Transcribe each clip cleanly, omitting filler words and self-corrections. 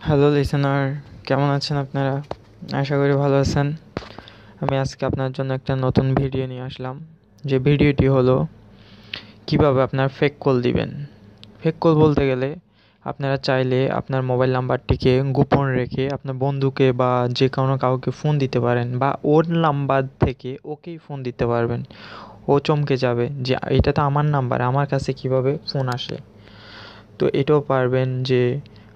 Hello listener, কেমন আছেন আপনারা? আশা করি ভালো আছেন। আমি আজকে আপনার জন্য একটা নতুন ভিডিও নিয়ে আসলাম। যে ভিডিওটি হলো কিভাবে আপনার ফেক কল দিবেন। ফেক কল বলতে গেলে আপনারা চাইলে আপনার মোবাইল নাম্বারটিকে গোপন রেখে আপনার বন্ধুকে বা যে কোনো কাউকে ফোন দিতে পারেন, বা ওর নাম্বার থেকে ওকেই ফোন দিতে পারবেন। ও চমকে যাবে যে এটা তো আমার নাম্বার, আমার কাছে কিভাবে ফোন আসে। তো এটাও পারবেন যে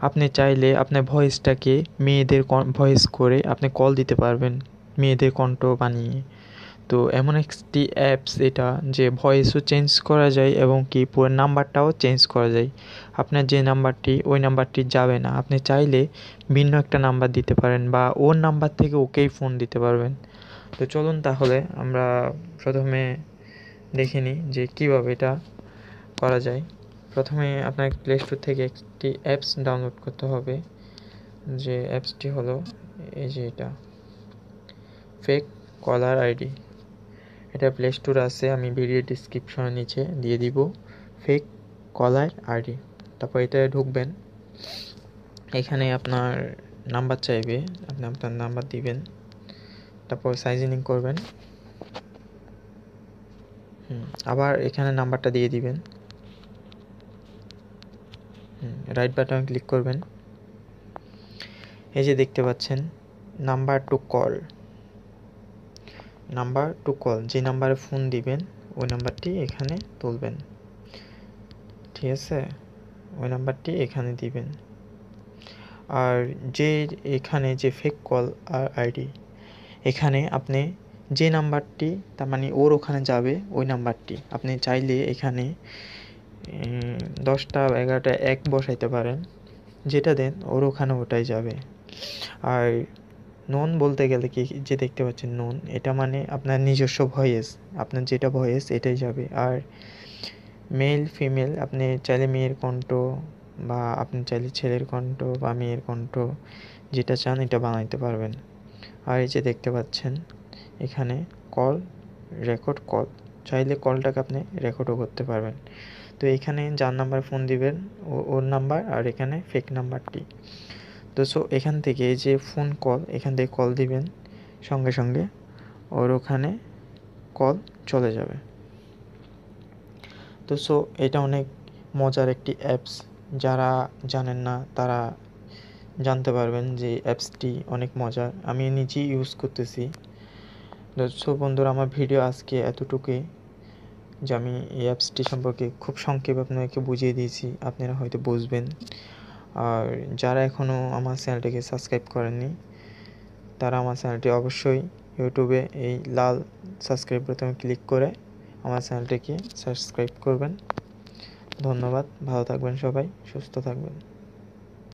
আপনি চাইলে আপনার ভয়েসটাকে মেয়েদের ভয়েস করে আপনি কল দিতে পারবেন, মেয়েদের কণ্ঠ বানিয়ে। তো এমন একটি অ্যাপস এটা, যে ভয়েসও চেঞ্জ করা যায় এবং কি পুরো নাম্বারটাও চেঞ্জ করা যায়। আপনার যে নাম্বারটি, ওই নাম্বারটি যাবে না, আপনি চাইলে ভিন্ন একটা নাম্বার দিতে পারেন বা ওর নাম্বার থেকে ওকেই ফোন দিতে পারবেন। তো চলুন তাহলে আমরা প্রথমে দেখে নিই যে কীভাবে এটা করা যায়। প্রথমে আপনার প্লে স্টোর থেকে একটি অ্যাপস ডাউনলোড করতে হবে, যে অ্যাপসটি হলো এই যে এটা, ফেক কলার আইডি। এটা প্লে স্টোর আছে, আমি ভিডিও ডিসক্রিপশনের নিচে দিয়ে দিব। ফেক কলার আইডি, তারপর এটা ঢুকবেন। এখানে আপনার নাম্বার চাইবে, আপনি আপনার নাম্বার দিবেন, তারপর সাইন ইন করবেন। আবার এখানে নাম্বারটা দিয়ে দিবেন। রাইট বাটন ক্লিক করবেন। এই যে দেখতে পাচ্ছেন নাম্বার টু কল, যে নাম্বারে ফোন দিবেন ওই নাম্বারটি এখানে তুলবেন, ঠিক আছে? ওই নাম্বারটি এখানে দিবেন। আর যে এখানে যে ফেক কল আর আইডি, এখানে আপনি যে নাম্বারটি, তার মানে ওর ওখানে যাবে ওই নাম্বারটি আপনি চাইলে এখানে 10টা 11টা এক বসাইতে পারেন, যেটা দেন ওর ওখানে ওটাই যাবে। আর নোন বলতে গেলে কি, যে দেখতে পাচ্ছেন নোন, এটা মানে আপনার নিজস্ব ভয়েস, আপনার যেটা ভয়েস এটাই যাবে। আর মেল ফিমেল, আপনি চাইলে মেয়ের কণ্ঠ বা আপনি চাইলে ছেলের কণ্ঠ বা মেয়ের কণ্ঠ, যেটা চান এটা বানাইতে পারবেন। আর এই যে দেখতে পাচ্ছেন এখানে কল, রেকর্ড কল, চাইলে কলটাকে আপনি রেকর্ডও করতে পারবেন। তো এখানে যার নাম্বার ফোন দিবেন ওর নাম্বার, আর এখানে ফেক নাম্বারটি। তো সো এখান থেকে যে ফোন কল, এখান থেকে কল দিবেন, সঙ্গে সঙ্গে ওর ওখানে কল চলে যাবে। তো সো এটা অনেক মজার একটি অ্যাপস, যারা জানেন না তারা জানতে পারবেন যে অ্যাপসটি অনেক মজার, আমি নিজেই ইউজ করতেছি। তো সো বন্ধুরা, আমার ভিডিও আজকে এতটুকুই, যে আমি এই অ্যাপসটি সম্পর্কে খুব সংক্ষেপে আপনাকে বুঝিয়ে দিয়েছি, আপনারা হয়তো বুঝবেন। আর যারা এখনও আমার চ্যানেলটিকে সাবস্ক্রাইব করেননি, তারা আমার চ্যানেলটি অবশ্যই ইউটিউবে এই লাল সাবস্ক্রাইব বোতামে ক্লিক করে আমার চ্যানেলটিকে সাবস্ক্রাইব করবেন। ধন্যবাদ, ভালো থাকবেন সবাই, সুস্থ থাকবেন।